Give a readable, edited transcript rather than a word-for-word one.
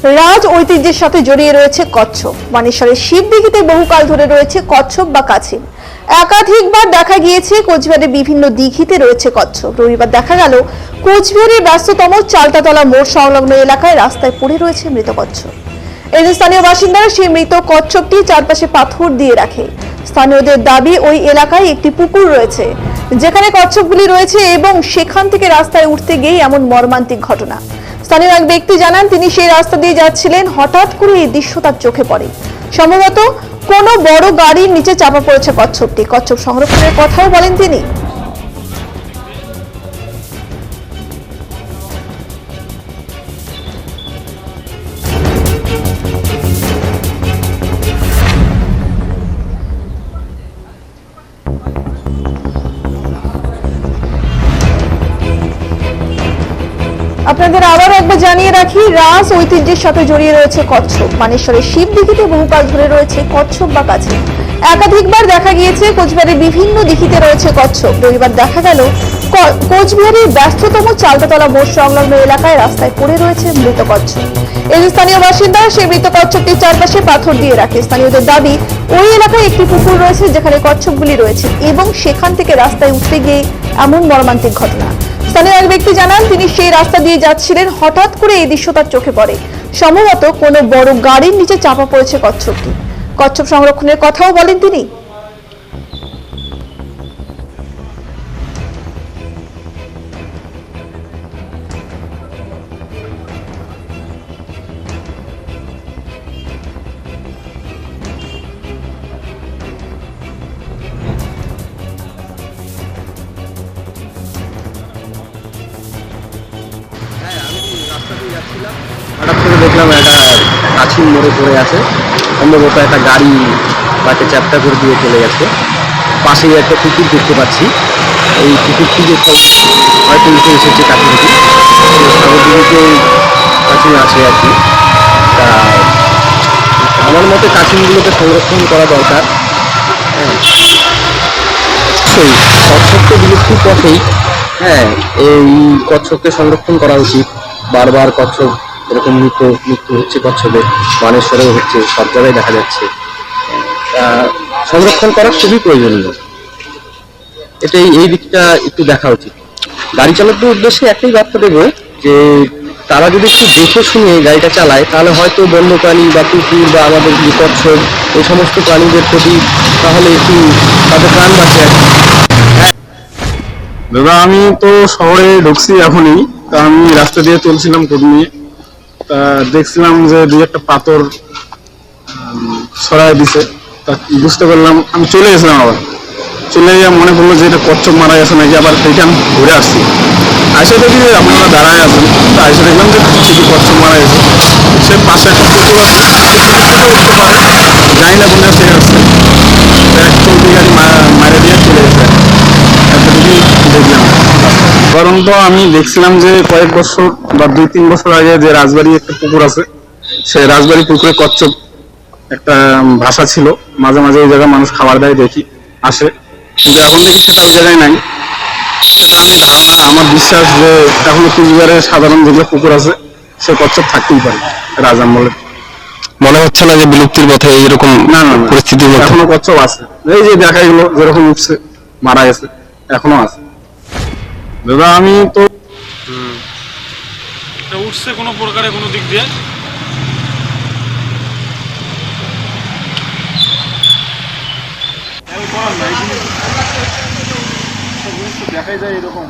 রাজ ঐতিহ্যের সাথে জড়িয়ে রয়েছে কচ্ছপ। মানেশ্বরের শিবদিঘিতে বহুকাল ধরে রয়েছে কচ্ছপ বা কাছিম। একাধিকবার দেখা গিয়েছে কোচবিহারের বিভিন্ন দিঘিতে রয়েছে কচ্ছপ। রবিবার দেখা গেল কোচবিহারের ব্যস্ততম চালতাতলা মোড় সংলগ্ন এলাকায় রাস্তায় পড়ে রয়েছে মৃত কচ্ছপ। এই যে স্থানীয় বাসিন্দারা সেই মৃত কচ্ছপটি চারপাশে পাথর দিয়ে রাখে। স্থানীয়দের দাবি, ওই এলাকায় একটি পুকুর রয়েছে যেখানে কচ্ছপগুলি রয়েছে এবং সেখান থেকে রাস্তায় উঠতে গিয়ে এমন মর্মান্তিক ঘটনা। স্থানীয় এক ব্যক্তি জানান, তিনি সেই রাস্তা দিয়ে যাচ্ছিলেন, হঠাৎ করে এই দৃশ্য তার চোখে পড়ে। সম্ভবত কোনো বড় গাড়ির নিচে চাপা পড়েছে কচ্ছপটি। কচ্ছপ সংরক্ষণের কথাও বলেন তিনি। আপনাদের আবার একবার জানিয়ে রাখি, রাস ঐতিহ্যের সাথে জড়িয়ে রয়েছে কচ্ছপ। মানেশ্বরের শিবদিঘিতে বহুকাল ধরে রয়েছে কচ্ছপ বা কাছিম। একাধিকবার দেখা গিয়েছে কোচবিহারের বিভিন্ন দিঘিতে রয়েছে কচ্ছপ। রবিবার দেখা গেল কোচবিহারের ব্যস্ততম চালতাতলা মোড় সংলগ্ন এলাকায় রাস্তায় পড়ে রয়েছে মৃত কচ্ছপ। এই স্থানীয় বাসিন্দা সেই মৃত কচ্ছপটির চারপাশে পাথর দিয়ে রাখে। স্থানীয়দের দাবি, ওই এলাকায় একটি পুকুর রয়েছে যেখানে কচ্ছপগুলি রয়েছে এবং সেখান থেকে রাস্তায় উঠতে গিয়ে এমন মর্মান্তিক ঘটনা। স্থানীয় এক ব্যক্তি জানান, তিনি সেই রাস্তা দিয়ে যাচ্ছিলেন, হঠাৎ করে এই দৃশ্য তার চোখে পড়ে। সম্ভবত কোনো বড় গাড়ির নিচে চাপা পড়েছে কচ্ছপটি। কচ্ছপ সংরক্ষণের কথাও বলেন তিনি। রাস্তা দিয়ে যাচ্ছিলাম, হঠাৎ করে দেখলাম একটা কাছিম মোড়ে পড়ে আছে। সম্ভবত একটা গাড়ি তাকে চ্যাপ্টা করে দিয়ে চলে গেছে। পাশেই একটা পুকুর দেখতে পাচ্ছি। এই পুকুর থেকে হয়তো উঠে এসেছে কাছিমটি। সাগরদিঘিতে কাছিম আছে আর কি। তা আমার মতে কাছিমগুলোকে সংরক্ষণ করা দরকার। হ্যাঁ, সেই কচ্ছপ তো বিলুপ্তির পথেই। হ্যাঁ, এই কচ্ছপকে সংরক্ষণ করা উচিত। বারবার কচ্ছপ এরকম মৃত্যু হচ্ছে কচ্ছপের, মানেশ্বরেও হচ্ছে, সব জায়গায় দেখা যাচ্ছে। সংরক্ষণ করা খুবই প্রয়োজনীয়। এটাই, এই দিকটা একটু দেখা উচিত। গাড়ি চালকদের উদ্দেশ্যে একটাই বার্তা দেবো যে তারা যদি একটু দেখে শুনে গাড়িটা চালায়, তাহলে হয়তো বন্যপ্রাণী বা কুকুর বা আমাদের যে কচ্ছপ, এই সমস্ত প্রাণীদের প্রতি তাহলে একটু তাদের প্রাণ বাঁচে আর কি। দাদা, আমি তো শহরে ঢুকছি এখনই। তা আমি রাস্তা দিয়ে চলছিলাম কোড নিয়ে। তা দেখছিলাম যে দুই একটা পাথর ছড়ায় দিছে। তা বুঝতে পারলাম, আমি চলে গেছিলাম। আবার চলে গিয়ে মনে পড়লো যে এটা কচ্ছপ মারা গেছে নাকি। আবার সেইটা আমি ঘুরে আসছি, আইসে দেখি যে আপনারা দাঁড়ায় আছেন। তা আইসে দেখলাম যে ঠিকই কচ্ছপ মারা গেছে। সে পাশে একটা পুকুর আছে, উঠতে পারে, জানি না কোনটা সে আসছে। এক চলতি গাড়ি মারা দিয়ে চলে গেছে। দেখলাম। কারণ তো আমি দেখছিলাম যে কয়েক বছর বা 2-3 বছর আগে যে রাজবাড়ি একটা পুকুর আছে, সেই রাজবাড়ি পুকুরে কচ্ছপ একটা ভাষা ছিল। মাঝে মাঝে ওই জায়গায় মানুষ খাবার দেয়, দেখি আসে। কিন্তু এখন দেখি সেটা ওই জায়গায় নাই। সেটা আমি ধারণা, আমার বিশ্বাস যে এখনো কুচবিহারের সাধারণ যেগুলো পুকুর আছে সে কচ্ছপ থাকতেই পারে রাজামহলে। মনে হচ্ছে না যে বিলুপ্তির পথে এইরকম না না, পরিস্থিতির মধ্যে এখনো কচ্ছপ আছে। এই যে দেখা গেলো যেরকম উঠছে, মারা গেছে, এখনো আছে। দাদা, আমি তো উঠছে কোনো প্রকারে কোনো দিক দিয়ে, দেখাই যায় এরকম।